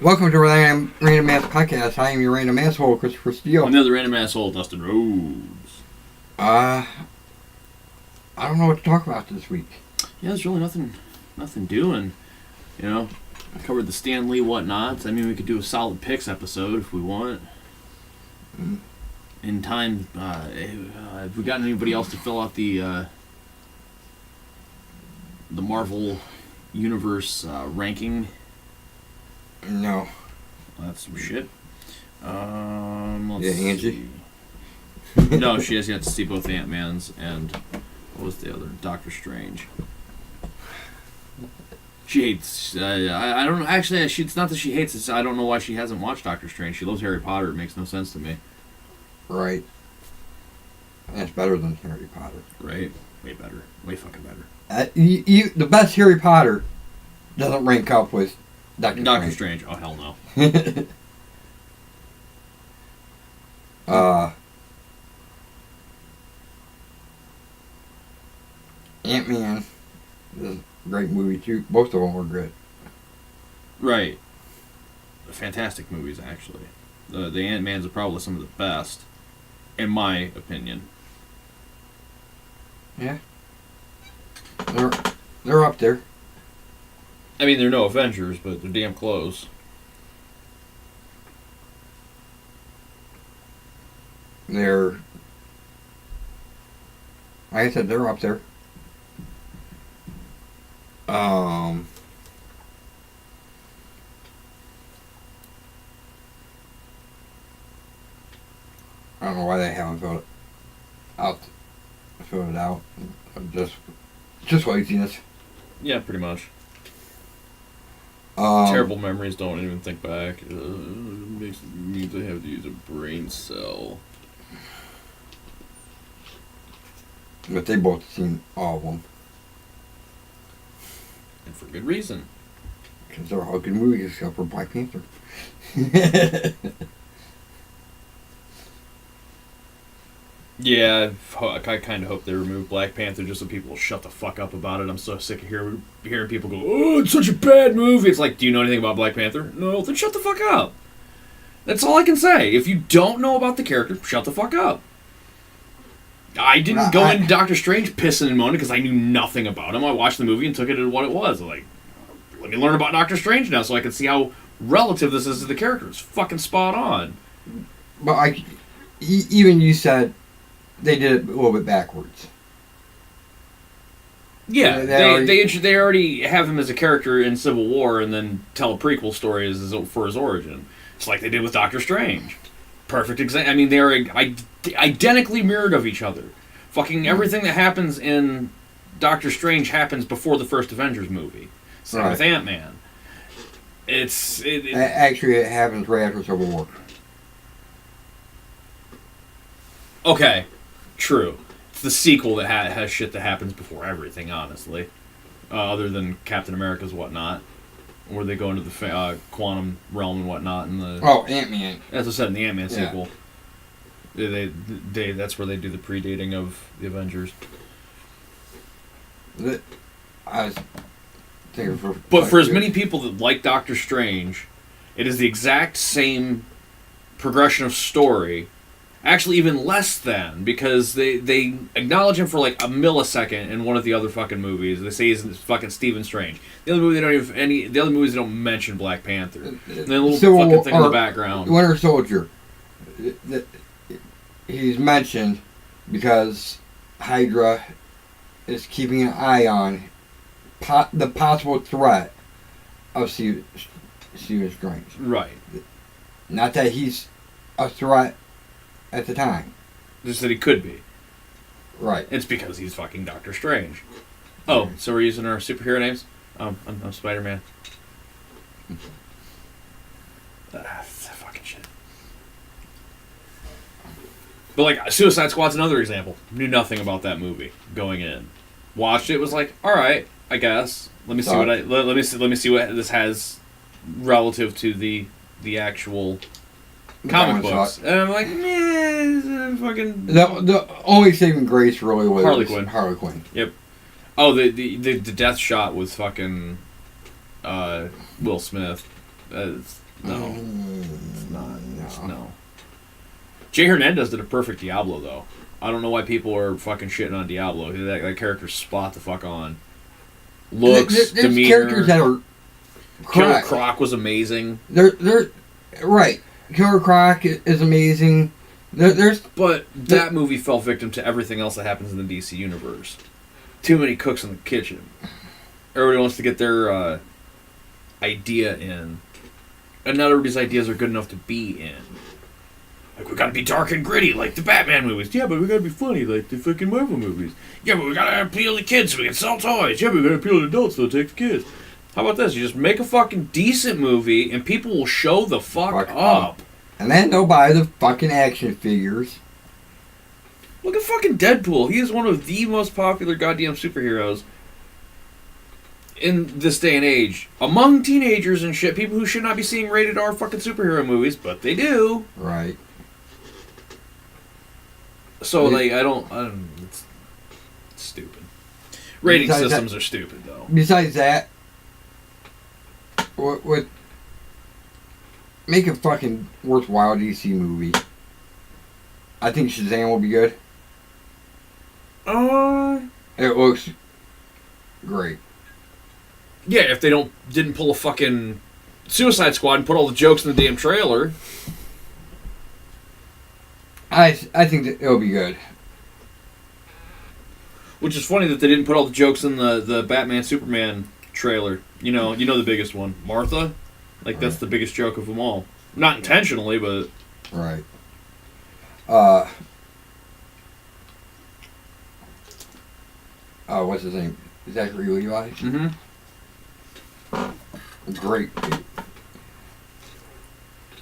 Welcome to Random Ass Podcast. I am your random asshole, Christopher Steele. Another random asshole, Dustin Rhoads. I don't know what to talk about this week. Yeah, there's really nothing doing. You know, I covered the Stan Lee whatnots. I mean, we could do a solid picks episode if we want. In time, have we got anybody else to fill out the Marvel Universe ranking? No. That's some shit. Let's Angie? see. No, she has yet to see both Ant-Man's and what was the other? Doctor Strange. She hates. I don't know. Actually, it's not that she hates it. I don't know why she hasn't watched Doctor Strange. She loves Harry Potter. It makes no sense to me. Right. That's better than Harry Potter. Right? Way better. Way fucking better. The best Harry Potter doesn't rank up with Doctor Strange. Oh, hell no. Ant-Man is a great movie too. Both of them were good. Right. Fantastic movies, actually. The Ant-Man's are probably some of the best, in my opinion. Yeah. They're up there. I mean, they're no Avengers, but they're damn close. They're, like I said, they're up there. I don't know why they haven't filled it out. Just laziness. Yeah, pretty much. Um, Terrible memories, don't even think back. It means I have to use a brain cell. But they both seen all of them. And for good reason. Because they're all good movies except for Black Panther. Yeah, I kind of hope they remove Black Panther just so people will shut the fuck up about it. I'm so sick of hearing people go, "Oh, it's such a bad movie." It's like, do you know anything about Black Panther? No, then shut the fuck up. That's all I can say. If you don't know about the character, shut the fuck up. I didn't go into Doctor Strange pissing and moaning because I knew nothing about him. I watched the movie and took it as what it was. Like, let me learn about Doctor Strange now so I can see how relative this is to the character. It's fucking spot on. But even you said they did it a little bit backwards. Yeah, they already have him as a character in Civil War and then tell a prequel story for his origin. It's like they did with Doctor Strange. Perfect example. I mean, they are identically mirrored of each other. Fucking everything that happens in Doctor Strange happens before the first Avengers movie. Same with Ant-Man. Actually, it happens right after Civil War. Okay, true. It's the sequel that has shit that happens before everything, honestly. Other than Captain America's whatnot. Where they go into the quantum realm and whatnot. Ant-Man. As I said, in the Ant-Man sequel. That's where they do the predating of the Avengers. But for as many people that like Doctor Strange, it is the exact same progression of story. Actually, even less than, because they acknowledge him for like a millisecond in one of the other fucking movies. They say he's fucking Stephen Strange. The other movie the other movies they don't mention Black Panther. And then a little fucking thing in the background. Winter Soldier. He's mentioned because Hydra is keeping an eye on the possible threat of Stephen Strange. Right. Not that he's a threat at the time. Just that he could be. Right. It's because he's fucking Doctor Strange. Oh, so we're using our superhero names? I'm Spider-Man. Fucking shit. But like, Suicide Squad's another example. Knew nothing about that movie going in. Watched it, was like, all right, I guess. Let me see let me see what this has relative to the actual comic books. And I'm like, fucking. The only saving grace really was Harley Quinn. Yep. Oh, the death shot with fucking Will Smith. No. It's not. No. Jay Hernandez did a perfect Diablo, though. I don't know why people are fucking shitting on Diablo. That character's spot the fuck on. Looks, there's demeanor. characters that are... Killer Croc was amazing. They're right. Killer Croc is amazing. But that movie fell victim to everything else that happens in the DC universe. Too many cooks in the kitchen. Everybody wants to get their idea in. And not everybody's ideas are good enough to be in. Like, we gotta be dark and gritty like the Batman movies. Yeah, but we gotta be funny like the fucking Marvel movies. Yeah, but we gotta appeal to kids so we can sell toys. Yeah, but we gotta appeal to adults so take the kids. How about this? You just make a fucking decent movie and people will show the fuck up. And then they'll buy the fucking action figures. Look at fucking Deadpool. He is one of the most popular goddamn superheroes in this day and age. Among teenagers and shit, people who should not be seeing rated R fucking superhero movies, but they do. Right. So, like, I don't it's stupid. Rating systems are stupid, though. Besides that, what make a fucking worthwhile DC movie. I think Shazam will be good. It looks great. Yeah, if they didn't pull a fucking Suicide Squad and put all the jokes in the damn trailer. I think that it'll be good. Which is funny that they didn't put all the jokes in the Batman Superman trailer. You know the biggest one, Martha. Like, that's the biggest joke of them all. Not intentionally, but... Right. What's his name? Zachary Levi? Mm-hmm. Great.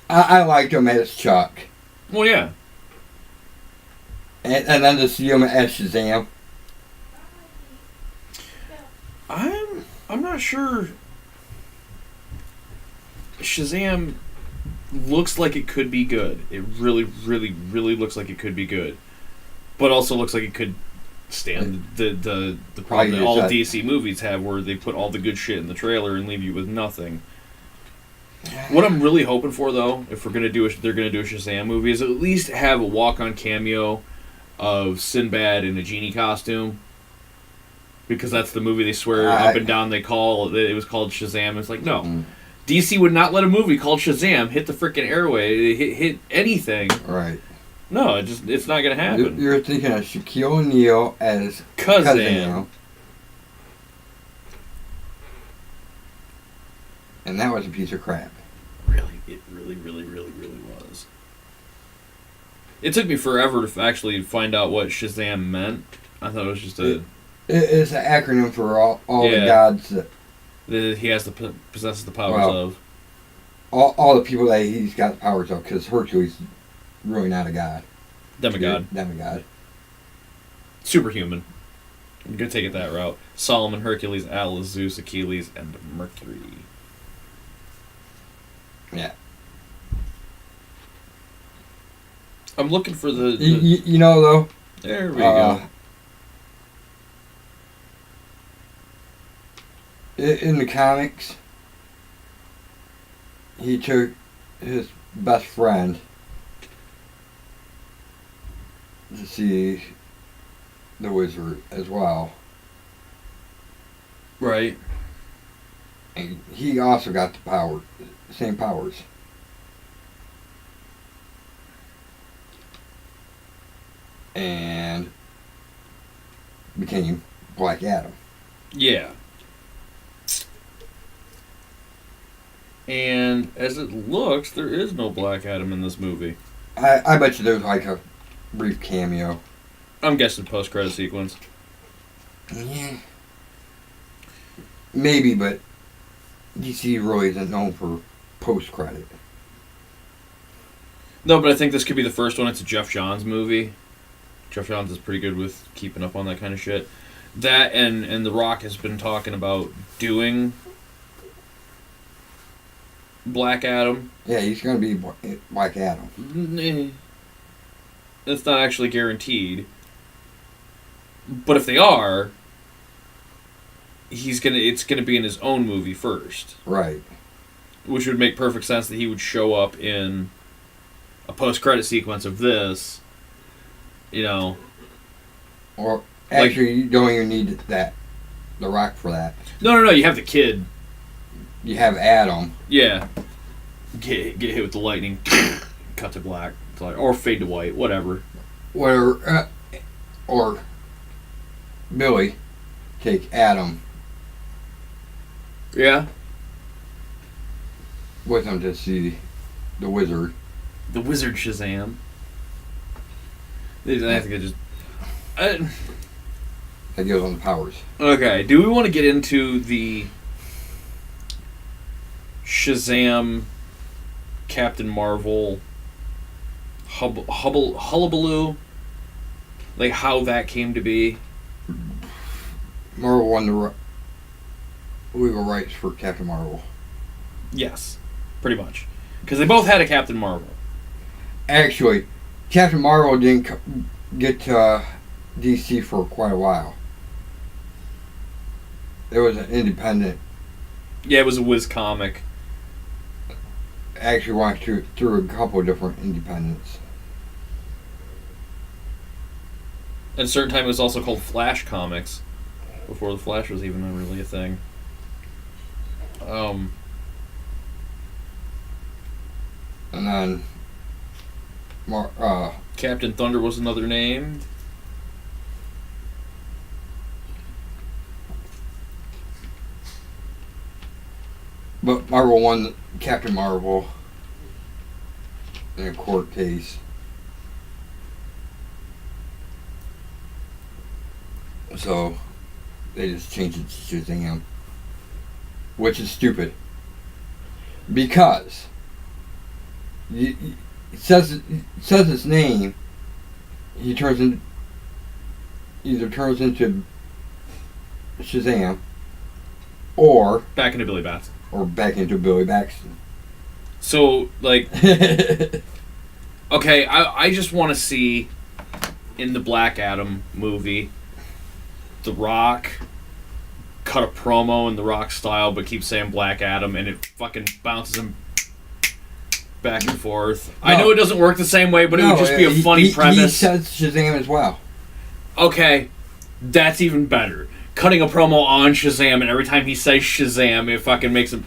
I liked him as Chuck. Well, yeah. And then to see him as Shazam. I'm not sure... Shazam looks like it could be good. It really, really, really looks like it could be good. But also looks like it could stand the problem that all DC movies have, where they put all the good shit in the trailer and leave you with nothing. What I'm really hoping for, though, if they're gonna do a Shazam movie, is at least have a walk-on cameo of Sinbad in a genie costume. Because that's the movie they swear up and down they call that it was called Shazam. It's like, no. DC would not let a movie called Shazam hit the freaking airway, hit anything. Right. No, it's not going to happen. You're thinking of Shaquille O'Neal as Kazam. And that was a piece of crap. Really, it really, really, really, really was. It took me forever to actually find out what Shazam meant. I thought it was just It's an acronym for all the gods that he has possesses the powers of. All the people that he's got the powers of, because Hercules is really not a god. Demigod. Superhuman. I'm going to take it that route. Solomon, Hercules, Atlas, Zeus, Achilles, and Mercury. Yeah. I'm looking for the... You know, though... There we go. In the comics, he took his best friend to see the wizard as well. Right. And he also got the same powers. And became Black Adam. Yeah. And as it looks, there is no Black Adam in this movie. I bet you there's like a brief cameo. I'm guessing post-credit sequence. Yeah. Maybe, but DC really isn't known for post-credit. No, but I think this could be the first one. It's a Jeff Johns movie. Jeff Johns is pretty good with keeping up on that kind of shit. That and The Rock has been talking about doing Black Adam. Yeah, he's going to be Black Adam. It's not actually guaranteed. But if they are, it's gonna be in his own movie first. Right. which would make perfect sense that he would show up in a post-credit sequence of this. You know, Or actually, you don't even need the Rock for that. No. You have the kid. You have Adam. Yeah. Get hit with the lightning. Cut to black. Or fade to white. Whatever. Or Billy take Adam Yeah. with him to see the wizard. The Wizard Shazam. I think I just... That gives him the powers. Okay, do we want to get into the Shazam, Captain Marvel, hullabaloo? Like, how that came to be? Marvel won the legal rights for Captain Marvel. Yes, pretty much. Because they both had a Captain Marvel. Actually, Captain Marvel didn't get to DC for quite a while. It was an independent. Yeah, it was a whiz comic. Actually went through a couple of different independents. At a certain time, it was also called Flash Comics. Before the Flash was even really a thing. And then Captain Thunder was another name. but Marvel won Captain Marvel in a court case. So they just changed it to Shazam, which is stupid because it says his name. He either turns into Shazam or Back into Billy Batson. Or back into Billy Baxton. So, like, okay, I just want to see in the Black Adam movie, The Rock cut a promo in The Rock style, but keep saying Black Adam, and it fucking bounces him back and forth. No. I know it doesn't work the same way, but it would just be a funny premise. He says Shazam as well. Okay, that's even better. Cutting a promo on Shazam, and every time he says Shazam, it fucking makes him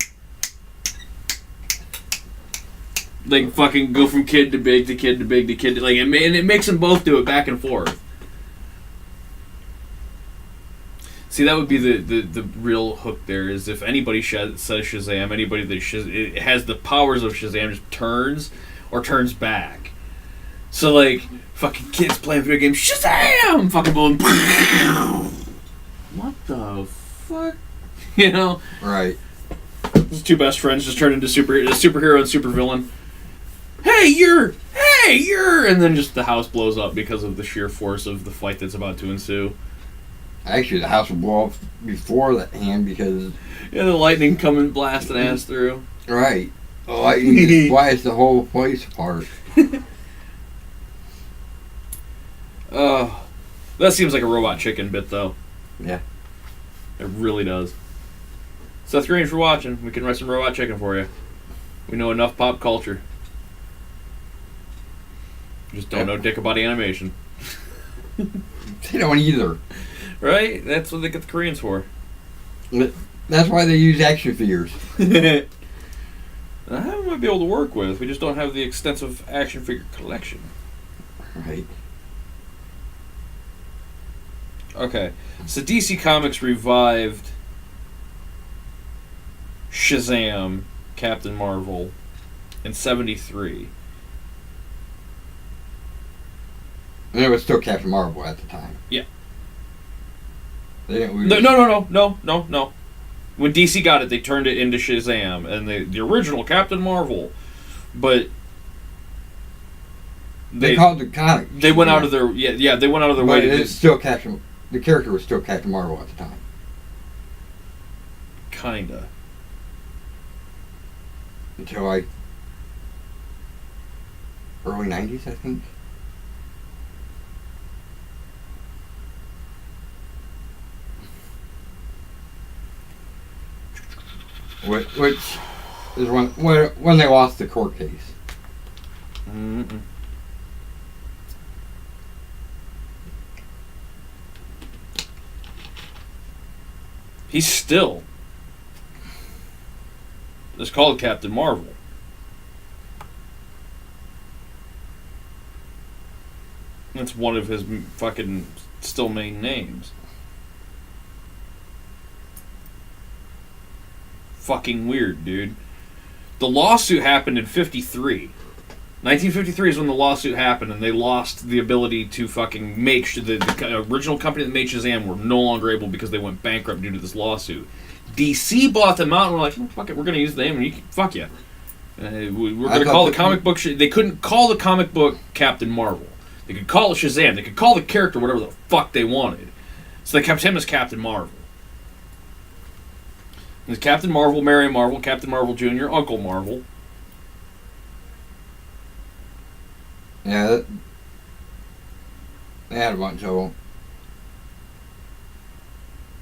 like fucking go from kid to big to kid to big to kid to, like, and it makes them both do it back and forth. See, that would be the real hook there, is if anybody says Shazam, anybody that it has the powers of Shazam just turns back. So, like, fucking kids playing video games, Shazam! Fucking boom. What the fuck? You know? Right. These two best friends just turn into superhero and supervillain. Hey, you're! And then just the house blows up because of the sheer force of the fight that's about to ensue. Actually, the house will blow up before that hand because... Yeah, the lightning coming blasting ass through. Right. The lightning just flies the whole place apart. That seems like a Robot Chicken bit, though. Yeah. It really does. Seth Green for watching. We can write some Robot Chicken for you. We know enough pop culture. Just don't know dick about animation. They don't either. Right? That's what they get the Koreans for. That's why they use action figures. That we might be able to work with. We just don't have the extensive action figure collection. Right. Okay. So DC Comics revived Shazam, Captain Marvel, in 1973. And it was still Captain Marvel at the time. Yeah. They didn't No. When DC got it, they turned it into Shazam, and the original Captain Marvel, but they called the comic. They went out of their they went out of their way. But it's still Captain. The character was still Captain Marvel at the time. Kinda. Until like early 90s, I think. Which is when they lost the court case. Mm-mm. He's still. It's called Captain Marvel. That's one of his fucking still main names. Fucking weird, dude. The lawsuit happened in 1953 is when the lawsuit happened, and they lost the ability to fucking make the original company that made Shazam were no longer able because they went bankrupt due to this lawsuit. DC bought them out and were like, oh, fuck it, we're going to use the name, and fuck you. We're going to call the comic book... They couldn't call the comic book Captain Marvel. They could call it Shazam. They could call the character whatever the fuck they wanted. So they kept him as Captain Marvel. There's Captain Marvel, Mary Marvel, Captain Marvel Jr., Uncle Marvel. Yeah, they had a bunch of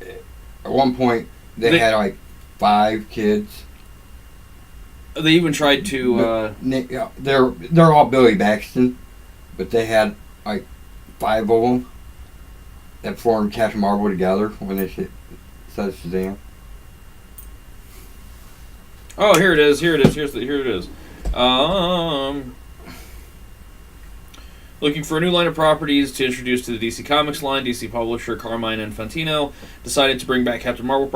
them. At one point, they had like 5 kids. They even tried to... they're all Billy Baxton, but they had like 5 of them that formed Captain Marvel together when they said Shazam. Oh, here it is. Here it is. Looking for a new line of properties to introduce to the DC Comics line, DC publisher Carmine Infantino decided to bring back the Captain Marvel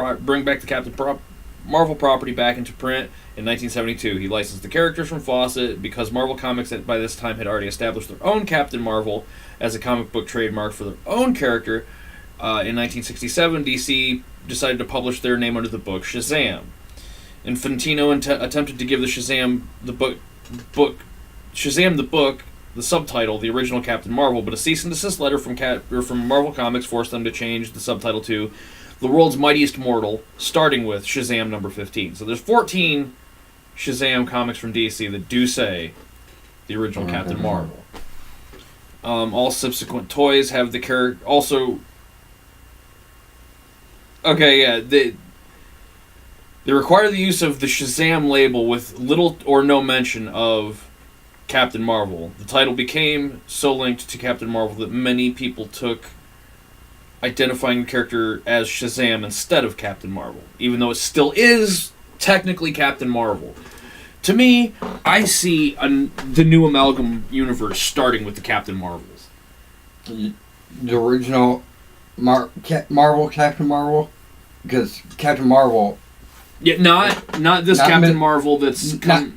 property back into print in 1972. He licensed the characters from Fawcett because Marvel Comics by this time had already established their own Captain Marvel as a comic book trademark for their own character. In 1967, DC decided to publish their name under the book Shazam. Infantino attempted to give the Shazam the book the subtitle, the original Captain Marvel, but a cease and desist letter from Marvel Comics forced them to change the subtitle to The World's Mightiest Mortal, starting with Shazam number 15. So there's 14 Shazam comics from DC that do say the original Captain Marvel. All subsequent toys have the character... Also... Okay, yeah, they require the use of the Shazam label with little or no mention of Captain Marvel. The title became so linked to Captain Marvel that many people took identifying the character as Shazam instead of Captain Marvel, even though it still is technically Captain Marvel. To me, I see the new Amalgam universe starting with the Captain Marvels. The original Marvel Captain Marvel? Because Captain Marvel... Yeah, not this Captain Marvel that's...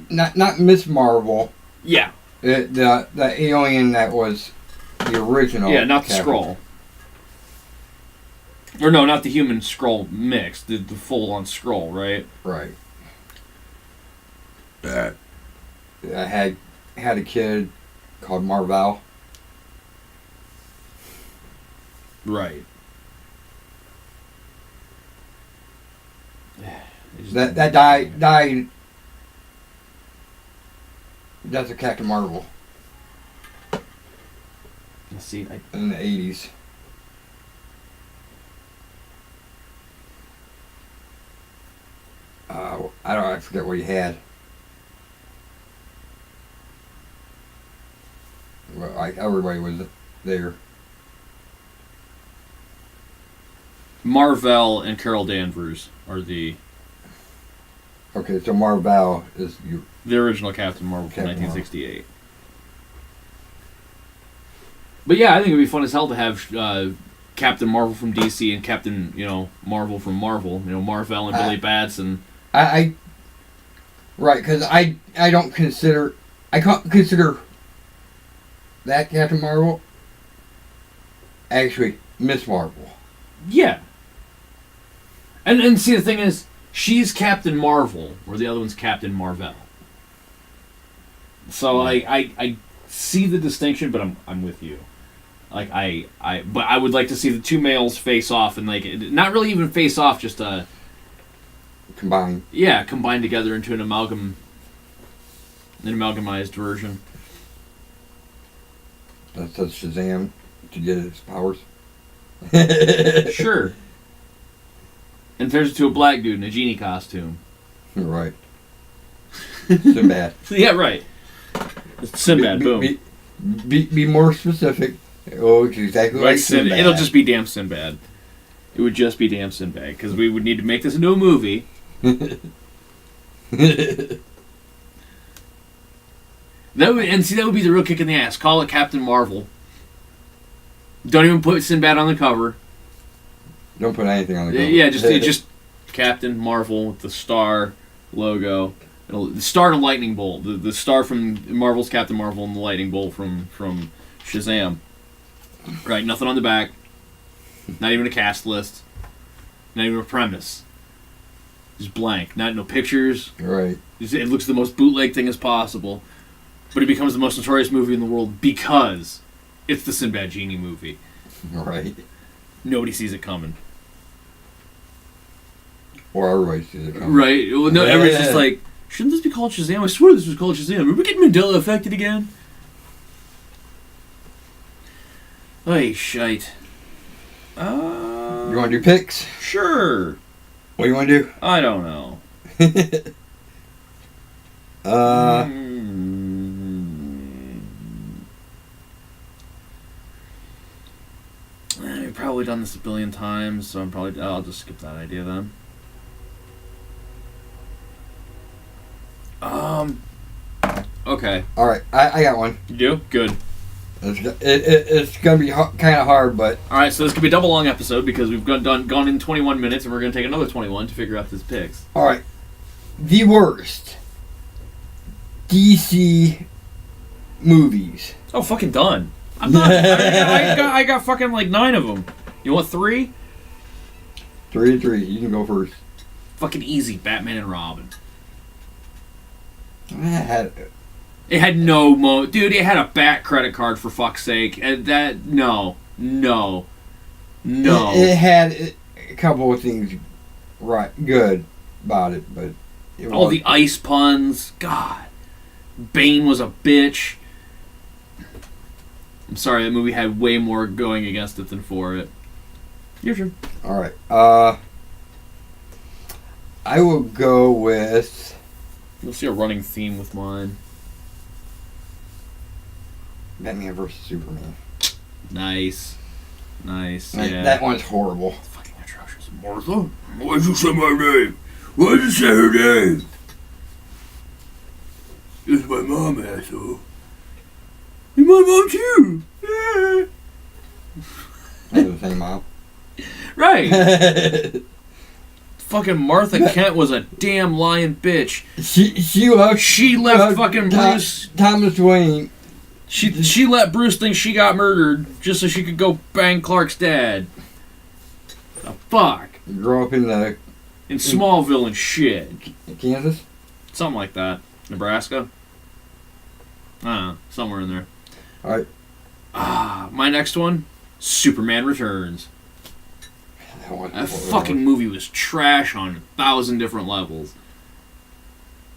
Not Miss Marvel. Yeah. The alien that was the original. Yeah, not the Captain. Skrull. Or no, not the human Skrull mix. The full-on Skrull, right? Right. I had a kid called Marvel. Right. That died. That's a Captain Marvel. Let's see. In the 80s. I forget what he had. Well, everybody was there. Marvel and Carol Danvers are the... Okay, so Marvel is the original Captain Marvel from Captain 1968. But yeah, I think it'd be fun as hell to have Captain Marvel from DC and Captain, Marvel from Marvel. Marvel and Billy Batson. Right, because I can't consider that Captain Marvel actually Miss Marvel. Yeah. And see, the thing is, she's Captain Marvel, where the other one's Captain Marvel. So I see the distinction, but I'm with you. But I would like to see the two males face off and not really even face off, just combine. Yeah, combine together into an amalgamized version. That's Shazam to get his powers. Sure. And turns into a black dude in a genie costume. Right. Sinbad. Yeah, right. It's Sinbad, boom. Be more specific. Oh, it's exactly like Sinbad. It'll just be damn Sinbad. It would just be damn Sinbad, because we would need to make this into a movie. That would be the real kick in the ass. Call it Captain Marvel. Don't even put Sinbad on the cover. Don't put anything on the cover. Yeah, just Captain Marvel with the star logo. The star and a lightning bolt. The star from Marvel's Captain Marvel and the lightning bolt from Shazam. Right, nothing on the back. Not even a cast list. Not even a premise. Just blank. No pictures. Right. It looks the most bootleg thing as possible. But it becomes the most notorious movie in the world because it's the Sinbad Genie movie. Right. Nobody sees it coming. Or everybody sees it coming. Right. Well, no, everybody's just like, shouldn't this be called Shazam? I swear this was called Shazam. Are we getting Mandela affected again? Hey, shite. You want to do picks? Sure. What do you want to do? I don't know. We've probably done this a billion times, so I'll just skip that idea then. Okay. All right, I got one. You do? Good. It's gonna be kind of hard, but all right. So this could be a double long episode because we've gone in 21 minutes, and we're gonna take another 21 to figure out this picks. All right, the worst DC movies. Oh, fucking done. I'm not. I got fucking like 9 of them. You want 3? 3. You can go first. Fucking easy. Batman and Robin. It had no dude. It had a bat credit card for fuck's sake. And that no. It had a couple of things good about it, but all the ice puns. God, Bane was a bitch. I'm sorry, that movie had way more going against it than for it. Your turn. All right. I will go with. You'll see a running theme with mine. Batman vs. Superman. Nice. Yeah. That one's horrible. It's fucking atrocious. Martha? Why'd you say my name? Why'd you say her name? It's my mom, asshole. And my mom too. Yeah. That's the same mom. Right. Fucking Martha Kent was a damn lying bitch. She left fucking Bruce. Thomas Wayne. She let Bruce think she got murdered just so she could go bang Clark's dad. The fuck? Grow up in Smallville and shit. Kansas? Something like that. Nebraska? I don't know. Somewhere in there. Alright. My next one, Superman Returns. That fucking movie was trash on 1,000 different levels.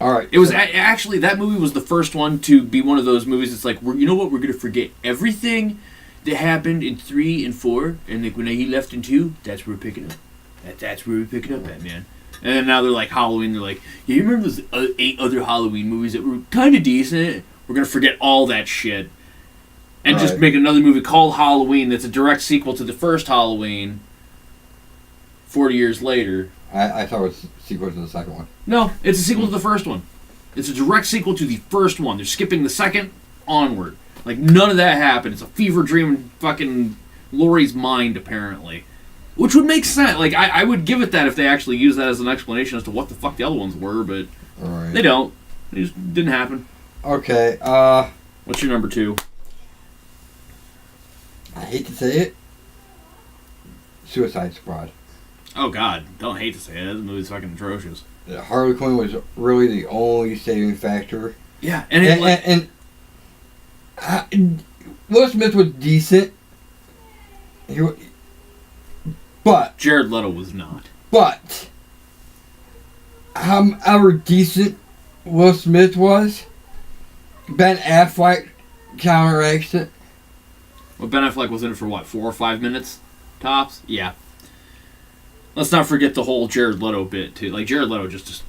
Alright. It was actually, that movie was the first one to be one of those movies that's like, you know what, we're going to forget everything that happened in 3 and 4, and like when he left in 2, that's where we're picking up. That's where we're picking up at, man. And then now they're like Halloween, they're like, yeah, you remember those 8 other Halloween movies that were kind of decent? We're going to forget all that shit. And just make another movie called Halloween that's a direct sequel to the first Halloween 40 years later. I thought it was a sequel to the second one. No, it's a sequel to the first one. It's a direct sequel to the first one. They're skipping the second onward. Like, none of that happened. It's a fever dream in fucking Laurie's mind, apparently. Which would make sense. Like, I would give it that if they actually used that as an explanation as to what the fuck the other ones were, but they don't. It just didn't happen. Okay, What's your number 2? I hate to say it. Suicide Squad. Oh, God. Don't hate to say it. This movie's fucking atrocious. Harley Quinn was really the only saving factor. Yeah, and Will Smith was decent. But Jared Leto was not. But however decent Will Smith was, Ben Affleck counteracts it. Well, Ben Affleck was in it for what, 4 or 5 minutes tops? Yeah. Let's not forget the whole Jared Leto bit too. Like, Jared Leto just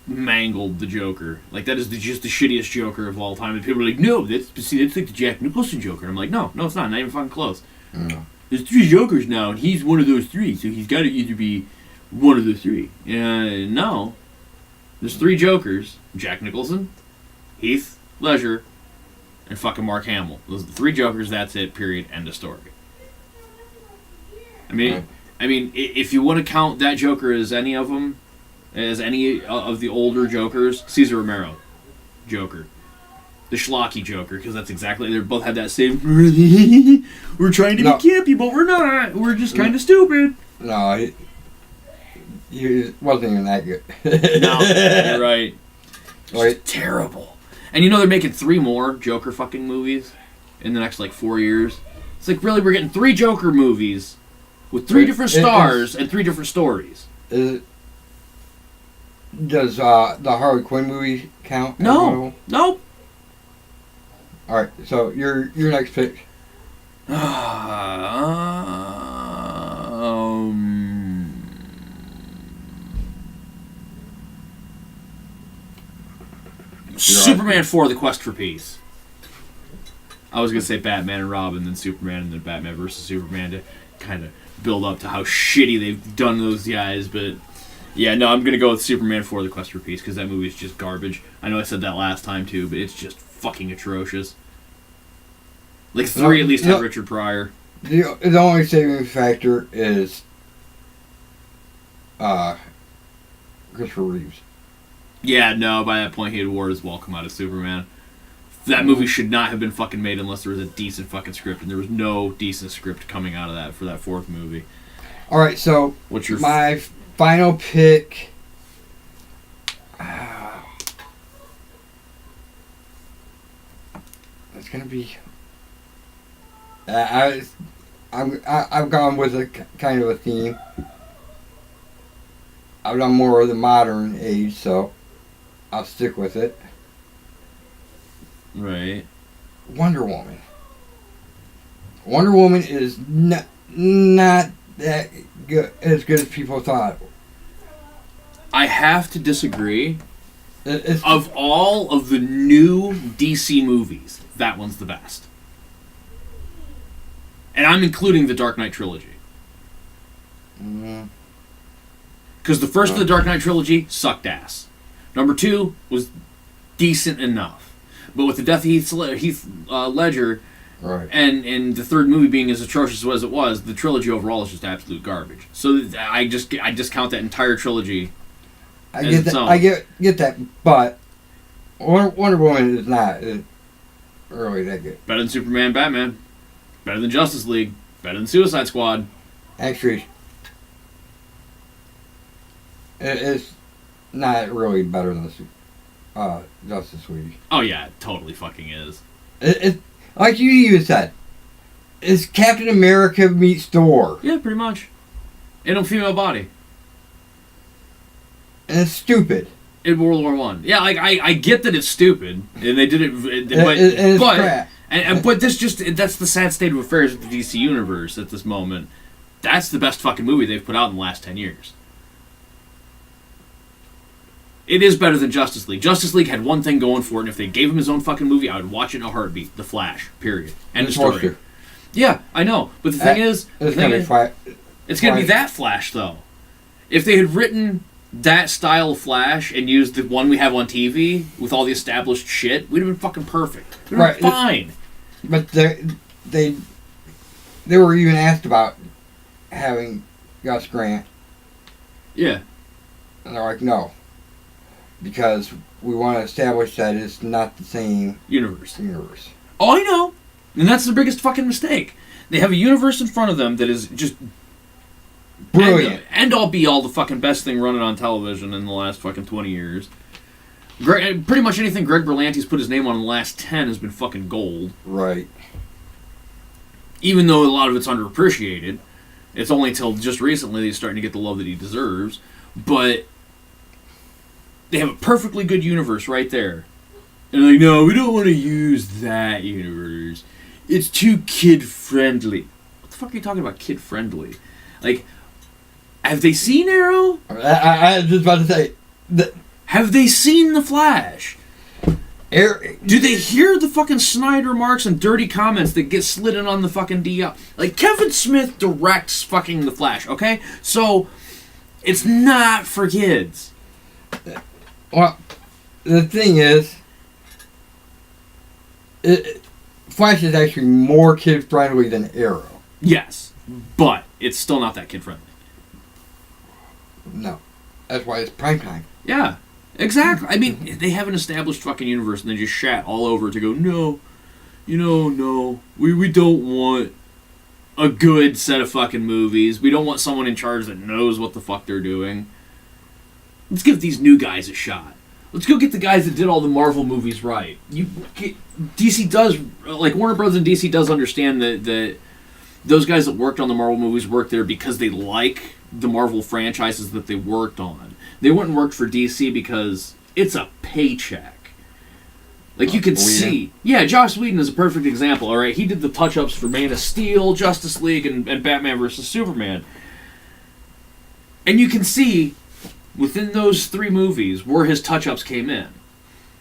mangled the Joker. Like, that is just the shittiest Joker of all time. And people are like, no, that's like the Jack Nicholson Joker. And I'm like, no, it's not even fucking close. Mm. There's 3 Jokers now, and he's one of those 3, so he's got to either be one of the 3. No. There's 3 Jokers. Jack Nicholson, Heath Ledger, and fucking Mark Hamill. Those are the 3 Jokers, that's it, period, end of story. I mean, if you want to count that Joker as any of them, as any of the older Jokers, Cesar Romero, Joker. The schlocky Joker, because that's exactly, they both had that same, we're trying to be campy, but we're not. We're just kind of stupid. No, he wasn't even that good. No, you're right. It's terrible. And you know they're making 3 more Joker fucking movies in the next, 4 years? It's like, really, we're getting 3 Joker movies with 3 different stars and 3 different stories. Does the Harley Quinn movie count? No. Nope. All right, so your next pick. Superman 4: The Quest for Peace. I was gonna say Batman and Robin, then Superman, and then Batman versus Superman to kind of build up to how shitty they've done those guys, but. Yeah, no, I'm going to go with Superman 4: The Quest for Peace, because that movie is just garbage. I know I said that last time, too, but it's just fucking atrocious. 3 at least had Richard Pryor. The only saving factor is Christopher Reeves. Yeah, no, by that point he had wore his welcome out of Superman. That movie should not have been fucking made unless there was a decent fucking script, and there was no decent script coming out of that for that 4th movie. Alright, so what's your my final pick. It's gonna be. I've gone with a kind of a theme. I've done more of the modern age, so I'll stick with it. Right. Wonder Woman. Wonder Woman is not that good, as good as people thought. I have to disagree. Of all of the new DC movies, that one's the best. And I'm including the Dark Knight trilogy. Because the first of the Dark Knight trilogy sucked ass. Number 2 was decent enough. But with the death of Heath Ledger, right, and the 3rd movie being as atrocious as it was, the trilogy overall is just absolute garbage. So I discount that entire trilogy. I get that. I get that, but Wonder Woman is not really that good. Better than Superman, Batman. Better than Justice League. Better than Suicide Squad. Actually, it's not really better than Justice League. Oh yeah, it totally fucking is. It's like you even said. It's Captain America meets Thor. Yeah, pretty much. In a female body. And it's stupid. In World War I. Yeah, I get that it's stupid, and they did it, but crap. But that's the sad state of affairs with the DC universe at this moment. That's the best fucking movie they've put out in the last 10 years. It is better than Justice League. Justice League had one thing going for it, and if they gave him his own fucking movie, I would watch it in a heartbeat. The Flash. Period. End of story. Yeah, I know. But the thing is... It's going to be that Flash, though. If they had written that style of Flash and used the one we have on TV with all the established shit, we'd have been fucking perfect. We'd have been fine. But they were even asked about having Gus Grant. Yeah. And they're like, no. Because we want to establish that it's not the same universe. Oh, I know. And that's the biggest fucking mistake. They have a universe in front of them that is just brilliant. End all be all the fucking best thing running on television in the last fucking 20 years. Pretty much anything Greg Berlanti's put his name on in the last 10 has been fucking gold. Right. Even though a lot of it's underappreciated. It's only until just recently that he's starting to get the love that he deserves. But they have a perfectly good universe right there. And they're like, no, we don't want to use that universe. It's too kid-friendly. What the fuck are you talking about kid-friendly? Like, have they seen Arrow? I was just about to say... Have they seen The Flash? Do they hear the fucking Snyder remarks and dirty comments that get slid in on the fucking DL? Like, Kevin Smith directs fucking The Flash, okay? So, it's not for kids. Well, the thing is, Flash is actually more kid-friendly than Arrow. Yes, but it's still not that kid-friendly. No. That's why it's primetime. Yeah. Exactly. I mean, they have an established fucking universe and they just shat all over to go, no, no, we don't want a good set of fucking movies. We don't want someone in charge that knows what the fuck they're doing. Let's give these new guys a shot. Let's go get the guys that did all the Marvel movies right. DC does, like Warner Bros. And DC does understand that those guys that worked on the Marvel movies worked there because they like the Marvel franchises that they worked on. They went and worked for DC because it's a paycheck. Like, you could see. Yeah, Joss Whedon is a perfect example, alright? He did the touch-ups for Man of Steel, Justice League, and Batman vs. Superman. And you can see, within those 3 movies, where his touch-ups came in.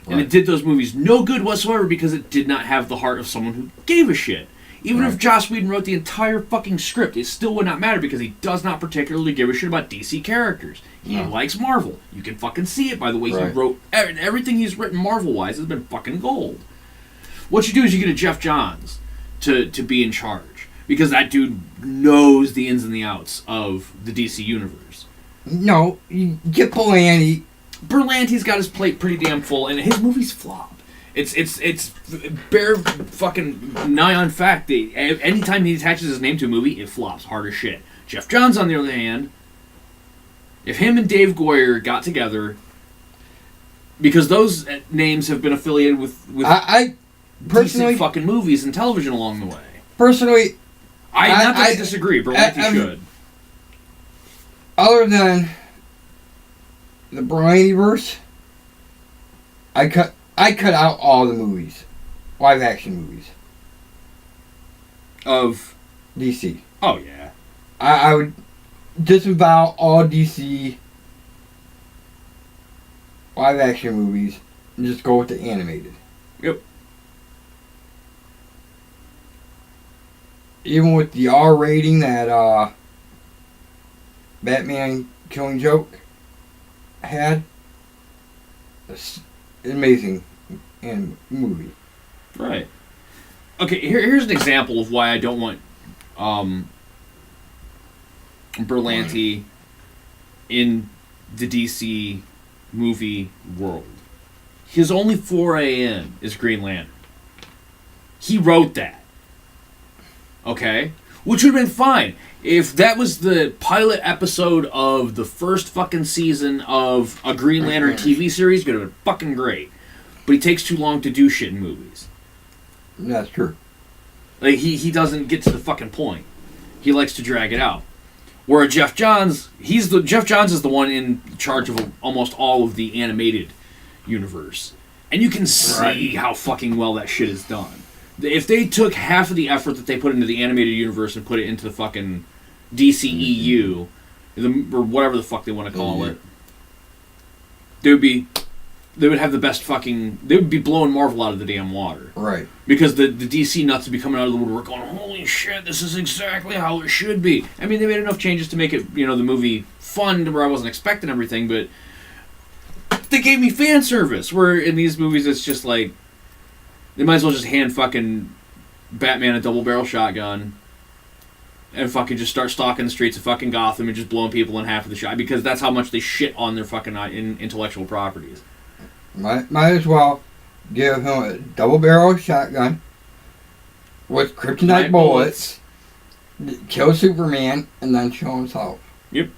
And it did those movies no good whatsoever because it did not have the heart of someone who gave a shit. Even if Joss Whedon wrote the entire fucking script, it still would not matter because he does not particularly give a shit about DC characters. He likes Marvel. You can fucking see it by the way he wrote. Everything he's written Marvel-wise has been fucking gold. What you do is you get a Jeff Johns to be in charge because that dude knows the ins and the outs of the DC universe. No, you get Berlanti. Berlanti's got his plate pretty damn full, and his movies flop. It's bare fucking nigh on fact that anytime he attaches his name to a movie, it flops hard as shit. Jeff Johns, on the other hand, if him and Dave Goyer got together, because those names have been affiliated with I personally decent fucking movies and television along the way. Personally, I disagree. Berlanti should. Other than the Berlanti-verse, I cut out all the movies. Live action movies. Of DC. Oh, yeah. I would disavow all DC live action movies and just go with the animated. Yep. Even with the R rating that Batman Killing Joke had. It's amazing movie. Right. Okay, here's an example of why I don't want Berlanti in the DC movie world. His only foray in is Green Lantern. He wrote that. Okay? Which would have been fine. If that was the pilot episode of the first fucking season of a Green Lantern TV series, it would have been fucking great. But he takes too long to do shit in movies. That's true. Like, he doesn't get to the fucking point. He likes to drag it out. Where Jeff Johns, Jeff Johns is the one in charge of almost all of the animated universe. And you can see how fucking well that shit is done. If they took half of the effort that they put into the animated universe and put it into the fucking DCEU, or whatever the fuck they want to call it, they would have the best fucking... They would be blowing Marvel out of the damn water. Right. Because the DC nuts would be coming out of the woodwork going, holy shit, this is exactly how it should be. I mean, they made enough changes to make it, the movie fun to where I wasn't expecting everything, but they gave me fan service, where in these movies it's just like, they might as well just hand fucking Batman a double-barrel shotgun and fucking just start stalking the streets of fucking Gotham and just blowing people in half of the shot, because that's how much they shit on their fucking intellectual properties. Might as well give him a double-barrel shotgun with kryptonite bullets, kill Superman, and then show himself. Yep.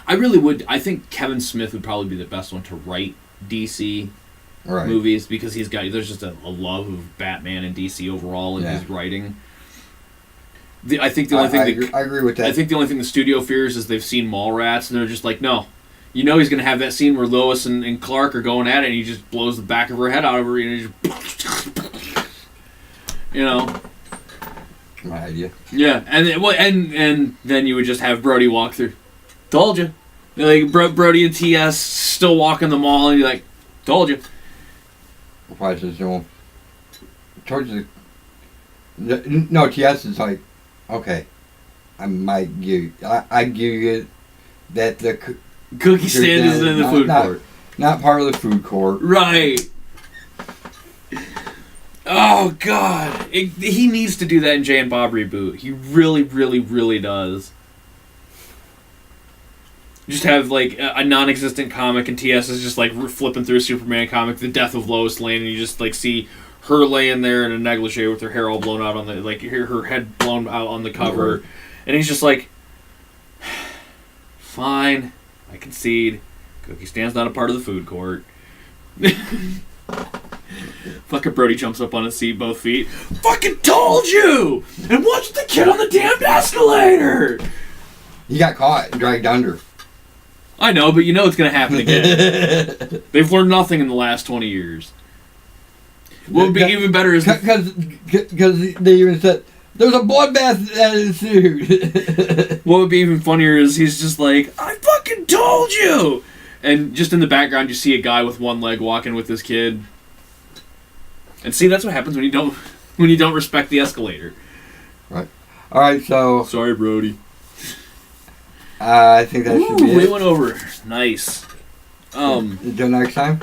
I think Kevin Smith would probably be the best one to write DC movies, because there's just a love of Batman and DC overall in his writing. I agree with that. I think the only thing the studio fears is they've seen Mallrats, and they're just like, no. He's going to have that scene where Lois and Clark are going at it, and he just blows the back of her head out of her, and he just... My idea. Yeah, and then you would just have Brody walk through. Told you. Like, Brody and TS still walking the mall, and you're like, told you. Why is no towards no TS is like, okay, I might give I give you that the Cookie stand is in the food court. Not part of the food court. Right. Oh, God. He needs to do that in Jay and Bob reboot. He really, really, really does. Just have, like, a non-existent comic, and TS is just, like, flipping through a Superman comic, The Death of Lois Lane, and you just, like, see her laying there in a negligee with her hair all blown out on the, like, her head blown out on the cover. Mm-hmm. And he's just like, fine, I concede. Cookie stand's not a part of the food court. Fucking Brody jumps up on his seat, both feet. Fucking told you! And watch the kid on the damned escalator! He got caught and dragged under. I know, but you know it's going to happen again. They've learned nothing in the last 20 years. What would be even better is... Because they even said, there's a bloodbath that ensued. What would be even funnier is he's just like, I fucking told you! And just in the background you see a guy with one leg walking with his kid. And see, that's what happens when you don't respect the escalator. Right. Alright, so... Sorry, Brody. I think that should be it. We went over. Nice. Until next time.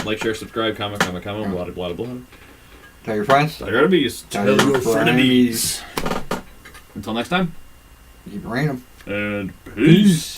Like, share, subscribe, comment, blah, blah, blah. Tell your friends. Tell your enemies. Tell your frenemies. Until next time. Keep random. And peace.